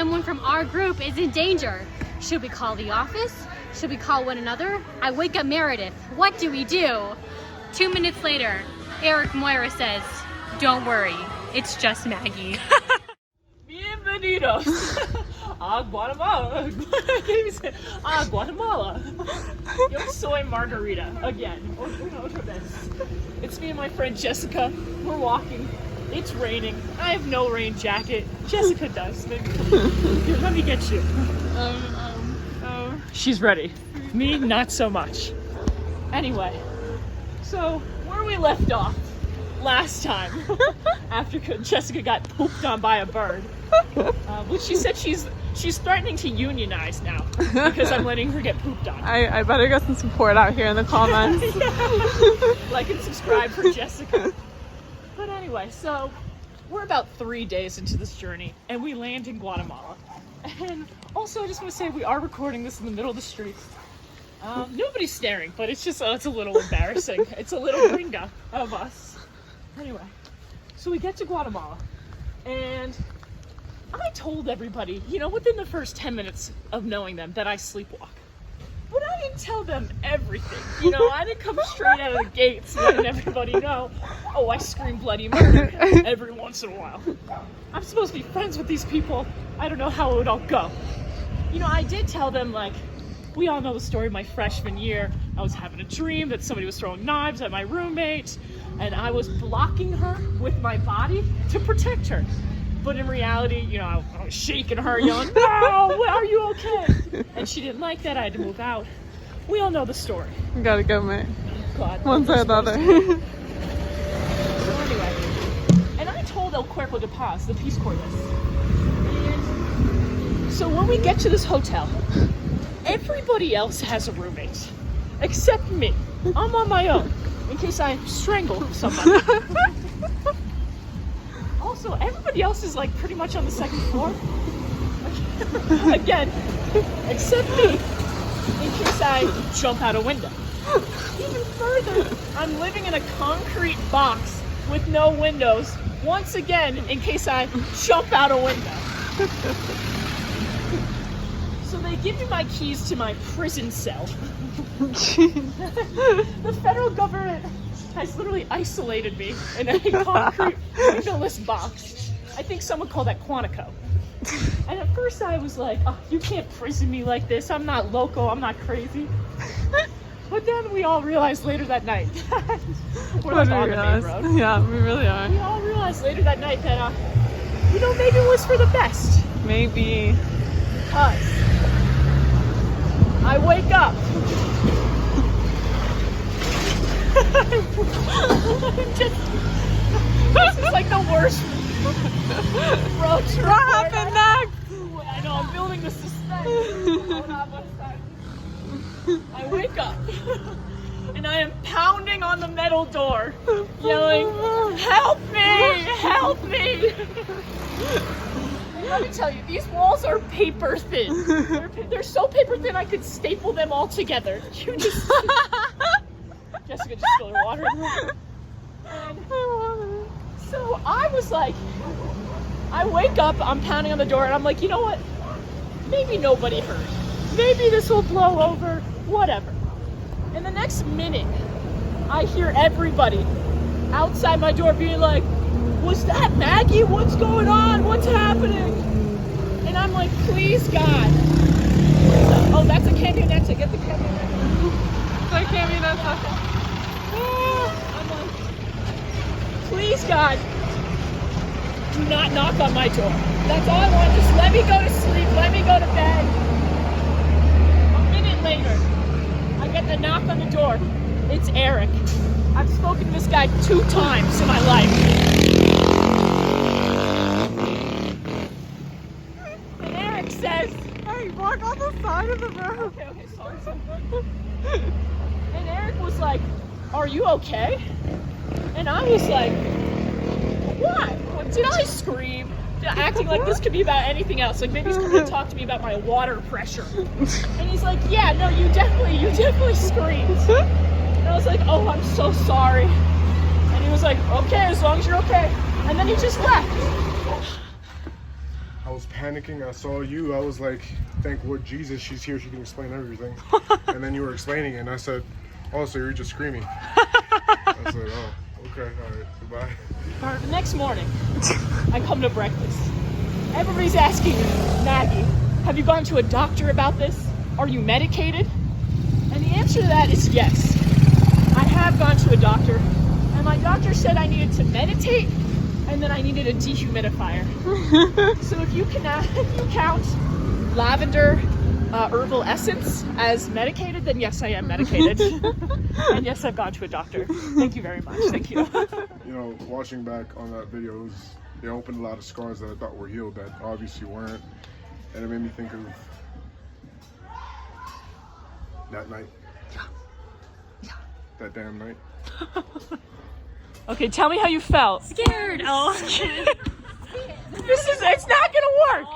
someone from our group is in danger. Should we call the office? Should we call one another? I wake up Meredith. What do we do? 2 minutes later, Eric Moira says, don't worry, it's just Maggie. Bienvenidos a Guatemala. I can't even say Guatemala. Yo soy Margarita again. Otra vez. It's me and my friend Jessica. We're walking. It's raining. I have no rain jacket. Jessica does. Maybe. Here, let me get you. She's ready. Me, not so much. Anyway, so where we left off last time, after Jessica got pooped on by a bird, which she said she's threatening to unionize now because I'm letting her get pooped on. I better get some support out here in the comments. Yeah. Like and subscribe for Jessica. But anyway, so we're about 3 days into this journey and we land in Guatemala. And also I just want to say we are recording this in the middle of the street. Nobody's staring, but it's just, it's a little embarrassing. It's a little gringa of us. Anyway, so we get to Guatemala and I told everybody, you know, within the first 10 minutes of knowing them that I sleepwalk. But I didn't tell them everything. You know, I didn't come straight out of the gates letting everybody know, oh, I scream bloody murder every once in a while. I'm supposed to be friends with these people. I don't know how it would all go. You know, I did tell them, like, we all know the story of my freshman year. I was having a dream that somebody was throwing knives at my roommate, and I was blocking her with my body to protect her. But in reality, you know, I was shaking her, yelling, no, are you okay? And she didn't like that. I had to move out. We all know the story. We gotta go, mate. God, one side or the other. So anyway, and I told El Cuerpo de Paz, the Peace Corps, this. And so when we get to this hotel, everybody else has a roommate, except me. I'm on my own, in case I strangle somebody. Also, everybody else is like pretty much on the second floor. Again, except me, in case I jump out a window. Even further, I'm living in a concrete box with no windows, once again, in case I jump out a window. So they give me my keys to my prison cell. The federal government has literally isolated me in a concrete windowless box. I think someone called that Quantico. And at first I was like, oh, you can't prison me like this. I'm not loco, I'm not crazy. But then we all realized later that night, we're like on the main road. Yeah, we really are. We all realized later that night that, you know, maybe it was for the best. Maybe. Us. I wake up. This is like the worst road trip. What happened next? I know, I'm building the suspense. Hold on one second. I wake up and I am pounding on the metal door, yelling, help me! Help me! Let me tell you, these walls are paper thin. They're so paper thin I could staple them all together. You just... Jessica just spilled her water in the room. And so I was like, I wake up, I'm pounding on the door, and I'm like, you know what? Maybe nobody heard. Maybe this will blow over, whatever. In the next minute, I hear everybody outside my door being like, was that Maggie? What's going on? What's happening? And I'm like, please, God. Oh, that's a camionette. Get the camionette. So camionette. I'm like, please, God, do not knock on my door. That's all I want. Just let me go to sleep. Let me go to bed. A minute later, I get the knock on the door. It's Eric. I've spoken to this guy 2 times in my life. And Eric says, Hey, walk on the side of the road. Okay, sorry. And Eric was like, are you okay? And I was like, what? Did I scream? Acting like this could be about anything else. Like maybe he's coming to talk to me about my water pressure. And he's like, yeah, no, you definitely screamed. And I was like, oh, I'm so sorry. And he was like, okay, as long as you're okay. And then he just left. How was panicking. I saw you. I was like, thank Lord Jesus, she's here. She can explain everything. And then you were explaining it, and I said, oh, so you're just screaming. I said, oh, okay, all right, goodbye. The next morning, I come to breakfast. Everybody's asking Maggie, have you gone to a doctor about this? Are you medicated? And the answer to that is yes. I have gone to a doctor, and my doctor said I needed to meditate, and then I needed a dehumidifier. So if you count lavender herbal essence as medicated, then yes, I am medicated. And yes, I've gone to a doctor. Thank you very much. Thank you. You know, watching back on that video, it opened a lot of scars that I thought were healed that obviously weren't. And it made me think of that night. Yeah. That damn night. Okay, tell me how you felt. Scared. Oh. It's not gonna work.